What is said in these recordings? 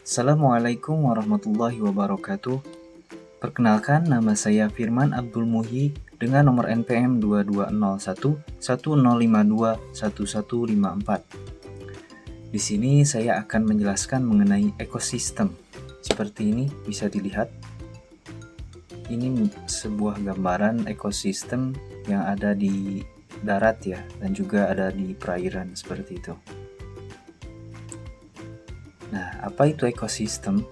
Assalamualaikum warahmatullahi wabarakatuh. Perkenalkan, nama saya Firman Abdul Muhyi dengan nomor NPM 2201 1052 1154. Di sini saya akan menjelaskan mengenai ekosistem. Seperti ini bisa dilihat. Ini sebuah gambaran ekosistem yang ada di darat ya, dan juga ada di perairan seperti itu. Nah, apa itu ekosistem?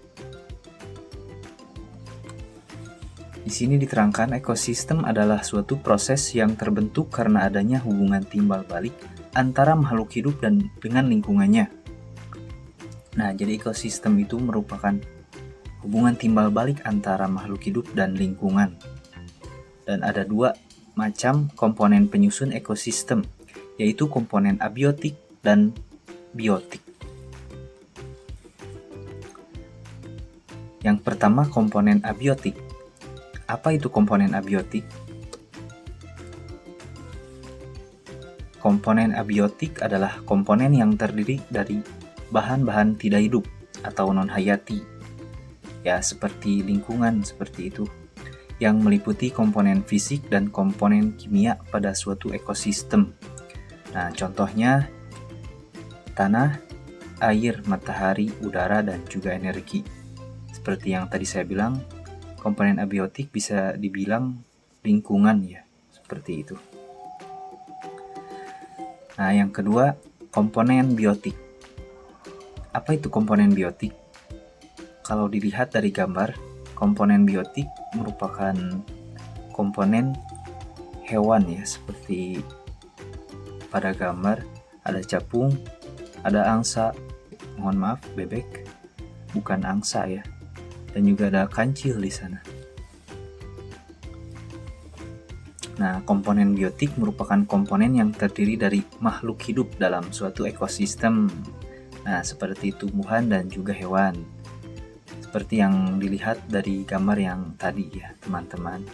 Di sini diterangkan ekosistem adalah suatu proses yang terbentuk karena adanya hubungan timbal balik antara makhluk hidup dan dengan lingkungannya. Nah, jadi ekosistem itu merupakan hubungan timbal balik antara makhluk hidup dan lingkungan. Dan ada dua macam komponen penyusun ekosistem, yaitu komponen abiotik dan biotik. Yang pertama, komponen abiotik. Apa itu komponen abiotik? Komponen abiotik adalah komponen yang terdiri dari bahan-bahan tidak hidup atau non-hayati, ya seperti lingkungan seperti itu, yang meliputi komponen fisik dan komponen kimia pada suatu ekosistem. Nah, contohnya tanah, air, matahari, udara, dan juga energi. Seperti yang tadi saya bilang, komponen abiotik bisa dibilang lingkungan ya, seperti itu. Nah, yang kedua, komponen biotik. Apa itu komponen biotik? Kalau dilihat dari gambar, komponen biotik merupakan komponen hewan ya, seperti pada gambar ada capung, ada angsa, mohon maaf bebek, bukan angsa ya, dan juga ada kancil di sana. Nah, komponen biotik merupakan komponen yang terdiri dari makhluk hidup dalam suatu ekosistem. Nah, seperti tumbuhan dan juga hewan. Seperti yang dilihat dari gambar yang tadi ya, teman-teman.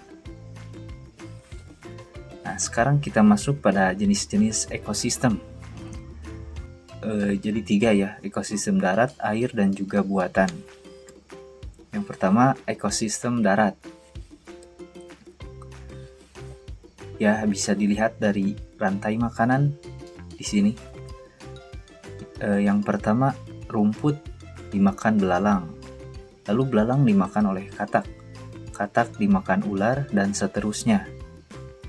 Nah, sekarang kita masuk pada jenis-jenis ekosistem. Jadi 3 ya, ekosistem darat, air, dan juga buatan. Yang pertama, ekosistem darat. Ya, bisa dilihat dari rantai makanan di sini. Yang pertama, rumput dimakan belalang. Lalu belalang dimakan oleh katak. Katak dimakan ular dan seterusnya,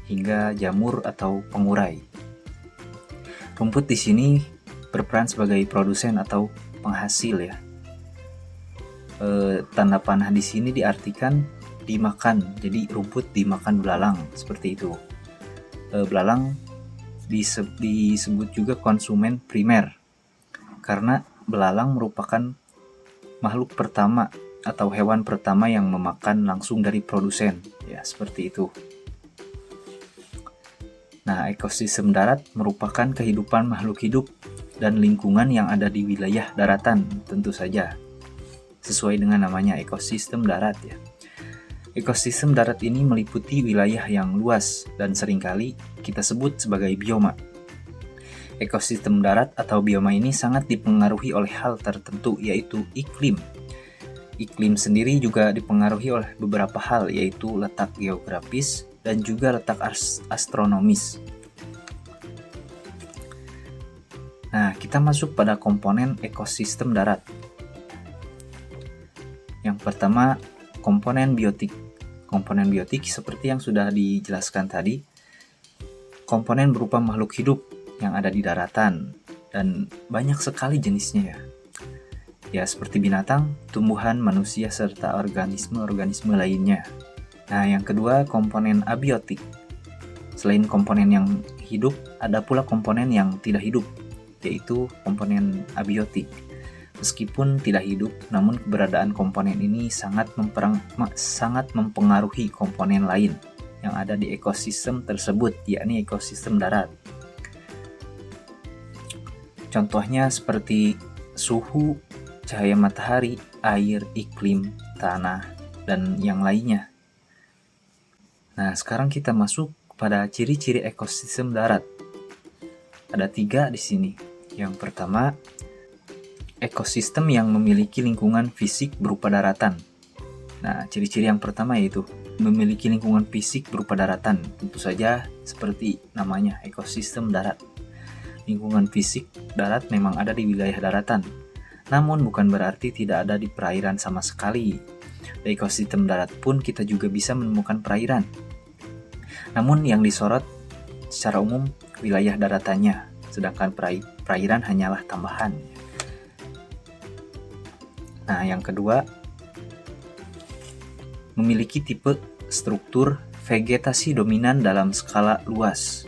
hingga jamur atau pengurai. Rumput di sini berperan sebagai produsen atau penghasil ya. Tanda panah di sini diartikan dimakan, jadi rumput dimakan belalang, seperti itu. Belalang disebut juga konsumen primer, karena belalang merupakan makhluk pertama atau hewan pertama yang memakan langsung dari produsen, ya seperti itu. Nah, ekosistem darat merupakan kehidupan makhluk hidup dan lingkungan yang ada di wilayah daratan, tentu saja. Sesuai dengan namanya, ekosistem darat ya. Ekosistem darat ini meliputi wilayah yang luas dan seringkali kita sebut sebagai bioma. Ekosistem darat atau bioma ini sangat dipengaruhi oleh hal tertentu, yaitu iklim. Iklim sendiri juga dipengaruhi oleh beberapa hal, yaitu letak geografis dan juga letak astronomis. Nah, kita masuk pada komponen ekosistem darat. Yang pertama, komponen biotik. Komponen biotik seperti yang sudah dijelaskan tadi, komponen berupa makhluk hidup yang ada di daratan, dan banyak sekali jenisnya ya. Ya, seperti binatang, tumbuhan, manusia, serta organisme-organisme lainnya. Nah, yang kedua, komponen abiotik. Selain komponen yang hidup, ada pula komponen yang tidak hidup, yaitu komponen abiotik. Meskipun tidak hidup, namun keberadaan komponen ini sangat mempengaruhi komponen lain yang ada di ekosistem tersebut, yakni ekosistem darat. Contohnya seperti suhu, cahaya matahari, air, iklim, tanah, dan yang lainnya. Nah, sekarang kita masuk pada ciri-ciri ekosistem darat. Ada 3 di sini. Yang pertama, ekosistem yang memiliki lingkungan fisik berupa daratan. Nah, ciri-ciri yang pertama yaitu memiliki lingkungan fisik berupa daratan. Tentu saja seperti namanya, ekosistem darat. Lingkungan fisik darat memang ada di wilayah daratan, namun bukan berarti tidak ada di perairan sama sekali. Di ekosistem darat pun kita juga bisa menemukan perairan. Namun yang disorot secara umum wilayah daratannya, sedangkan perairan hanyalah tambahan. Nah, yang kedua, memiliki tipe struktur vegetasi dominan dalam skala luas.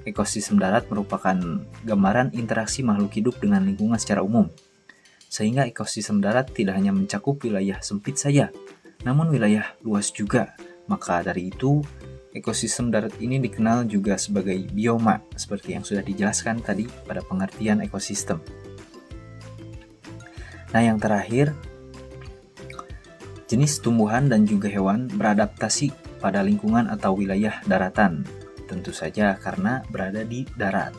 Ekosistem darat merupakan gambaran interaksi makhluk hidup dengan lingkungan secara umum. Sehingga ekosistem darat tidak hanya mencakup wilayah sempit saja, namun wilayah luas juga. Maka dari itu, ekosistem darat ini dikenal juga sebagai bioma, seperti yang sudah dijelaskan tadi pada pengertian ekosistem. Nah, yang terakhir, jenis tumbuhan dan juga hewan beradaptasi pada lingkungan atau wilayah daratan. Tentu saja karena berada di darat.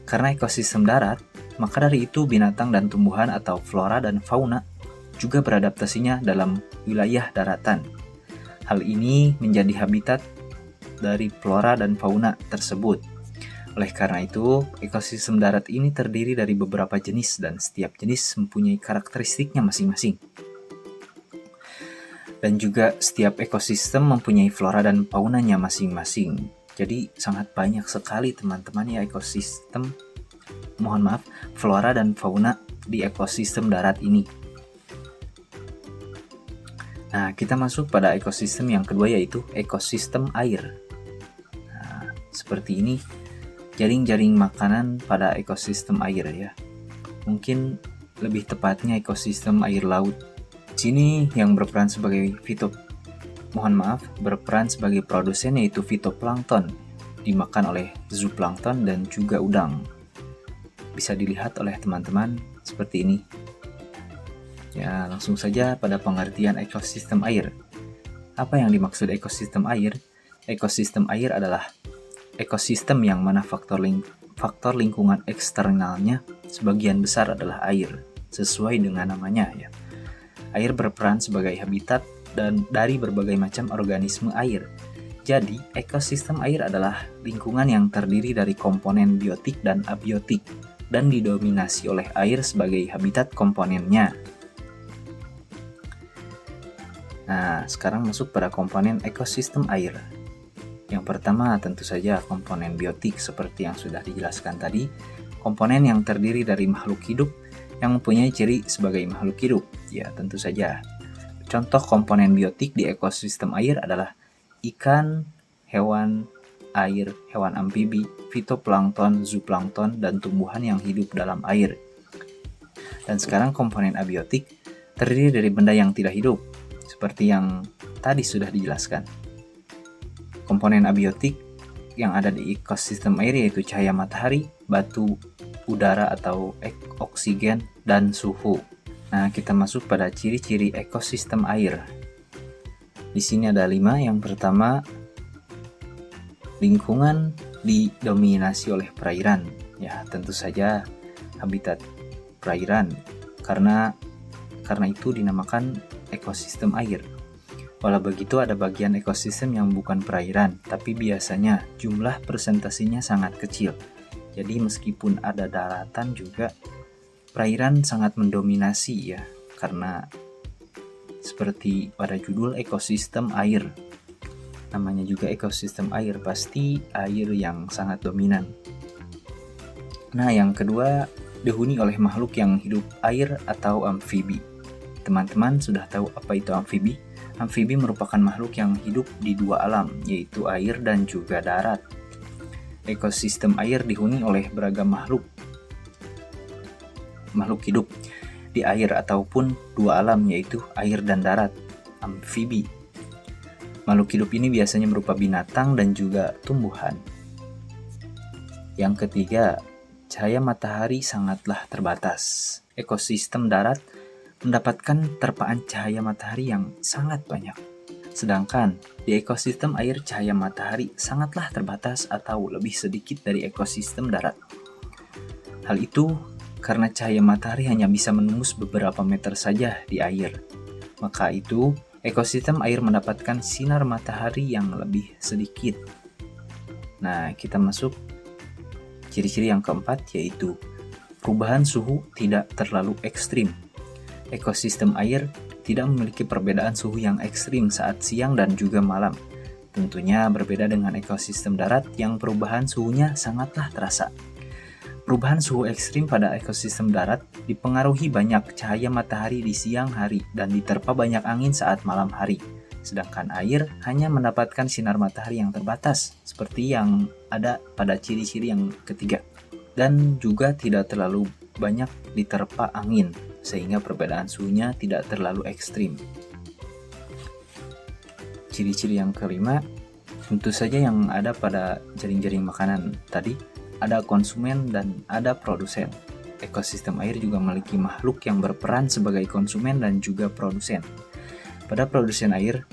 Karena ekosistem darat, maka dari itu binatang dan tumbuhan atau flora dan fauna juga beradaptasinya dalam wilayah daratan. Hal ini menjadi habitat dari flora dan fauna tersebut. Oleh karena itu, ekosistem darat ini terdiri dari beberapa jenis dan setiap jenis mempunyai karakteristiknya masing-masing. Dan juga setiap ekosistem mempunyai flora dan faunanya masing-masing. Jadi sangat banyak sekali teman-teman ya flora dan fauna di ekosistem darat ini. Nah, kita masuk pada ekosistem yang kedua yaitu ekosistem air. Nah, seperti ini jaring-jaring makanan pada ekosistem air ya. Mungkin lebih tepatnya ekosistem air laut. Sini yang berperan sebagai berperan sebagai produsen yaitu fitoplankton, dimakan oleh zooplankton dan juga udang. Bisa dilihat oleh teman-teman seperti ini. Ya, langsung saja pada pengertian ekosistem air. Apa yang dimaksud ekosistem air? Ekosistem air adalah ekosistem yang mana faktor lingkungan eksternalnya sebagian besar adalah air, sesuai dengan namanya ya. Air berperan sebagai habitat dan dari berbagai macam organisme air. Jadi, ekosistem air adalah lingkungan yang terdiri dari komponen biotik dan abiotik dan didominasi oleh air sebagai habitat komponennya. Nah, sekarang masuk pada komponen ekosistem air. Yang pertama tentu saja komponen biotik seperti yang sudah dijelaskan tadi, komponen yang terdiri dari makhluk hidup yang mempunyai ciri sebagai makhluk hidup. Ya, tentu saja. Contoh komponen biotik di ekosistem air adalah ikan, hewan air, hewan amfibi, fitoplankton, zooplankton, dan tumbuhan yang hidup dalam air. Dan sekarang komponen abiotik terdiri dari benda yang tidak hidup, seperti yang tadi sudah dijelaskan. Komponen abiotik yang ada di ekosistem air yaitu cahaya matahari, batu, udara atau oksigen, dan suhu. Nah, kita masuk pada ciri-ciri ekosistem air. Di sini ada 5. Yang pertama, lingkungan didominasi oleh perairan. Ya, tentu saja habitat perairan. Karena itu dinamakan ekosistem air. Walau begitu ada bagian ekosistem yang bukan perairan, tapi biasanya jumlah presentasinya sangat kecil. Jadi meskipun ada daratan juga, perairan sangat mendominasi ya, karena seperti pada judul ekosistem air. Namanya juga ekosistem air, pasti air yang sangat dominan. Nah, yang kedua, dihuni oleh makhluk yang hidup air atau amfibi. Teman-teman sudah tahu apa itu amfibi? Amfibi merupakan makhluk yang hidup di dua alam, yaitu air dan juga darat. Ekosistem air dihuni oleh beragam makhluk hidup di air ataupun dua alam, yaitu air dan darat, amfibi. Makhluk hidup ini biasanya berupa binatang dan juga tumbuhan. Yang ketiga, cahaya matahari sangatlah terbatas. Ekosistem darat mendapatkan terpaan cahaya matahari yang sangat banyak. Sedangkan di ekosistem air cahaya matahari sangatlah terbatas atau lebih sedikit dari ekosistem darat. Hal itu karena cahaya matahari hanya bisa menembus beberapa meter saja di air. Maka itu, ekosistem air mendapatkan sinar matahari yang lebih sedikit. Nah, kita masuk ciri-ciri yang keempat, yaitu perubahan suhu tidak terlalu ekstrim. Ekosistem air tidak memiliki perbedaan suhu yang ekstrim saat siang dan juga malam. Tentunya berbeda dengan ekosistem darat yang perubahan suhunya sangatlah terasa. Perubahan suhu ekstrim pada ekosistem darat dipengaruhi banyak cahaya matahari di siang hari dan diterpa banyak angin saat malam hari. Sedangkan air hanya mendapatkan sinar matahari yang terbatas, seperti yang ada pada ciri-ciri yang ketiga. Dan juga tidak terlalu banyak diterpa angin, sehingga perbedaan suhunya tidak terlalu ekstrim. Ciri-ciri yang kelima, tentu saja yang ada pada jaring-jaring makanan tadi, ada konsumen dan ada produsen. Ekosistem air juga memiliki makhluk yang berperan sebagai konsumen dan juga produsen. Pada produsen air,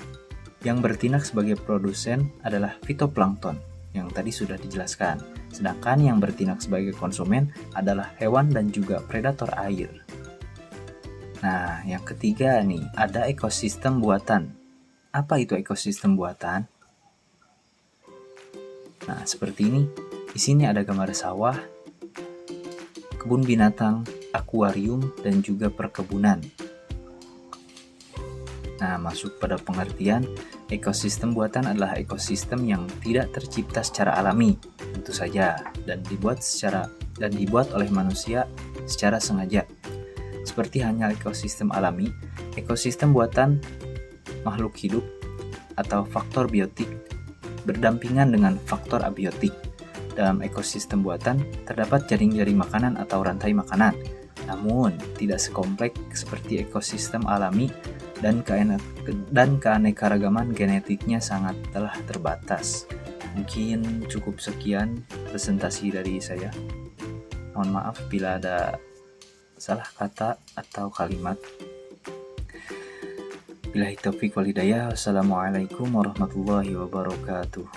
yang bertindak sebagai produsen adalah fitoplankton, yang tadi sudah dijelaskan. Sedangkan yang bertindak sebagai konsumen adalah hewan dan juga predator air. Nah, yang ketiga nih, ada ekosistem buatan. Apa itu ekosistem buatan? Nah, seperti ini. Di sini ada gambar sawah, kebun binatang, akuarium, dan juga perkebunan. Nah, masuk pada pengertian, ekosistem buatan adalah ekosistem yang tidak tercipta secara alami, tentu saja, dan dibuat oleh manusia secara sengaja. Seperti halnya ekosistem alami, ekosistem buatan makhluk hidup atau faktor biotik berdampingan dengan faktor abiotik. Dalam ekosistem buatan, terdapat jaring-jaring makanan atau rantai makanan, namun tidak sekompleks seperti ekosistem alami dan keanekaragaman genetiknya sangat telah terbatas. Mungkin cukup sekian presentasi dari saya. Mohon maaf bila ada salah kata atau kalimat. Billahi taufiq wal hidayah. Wassalamualaikum warahmatullahi wabarakatuh.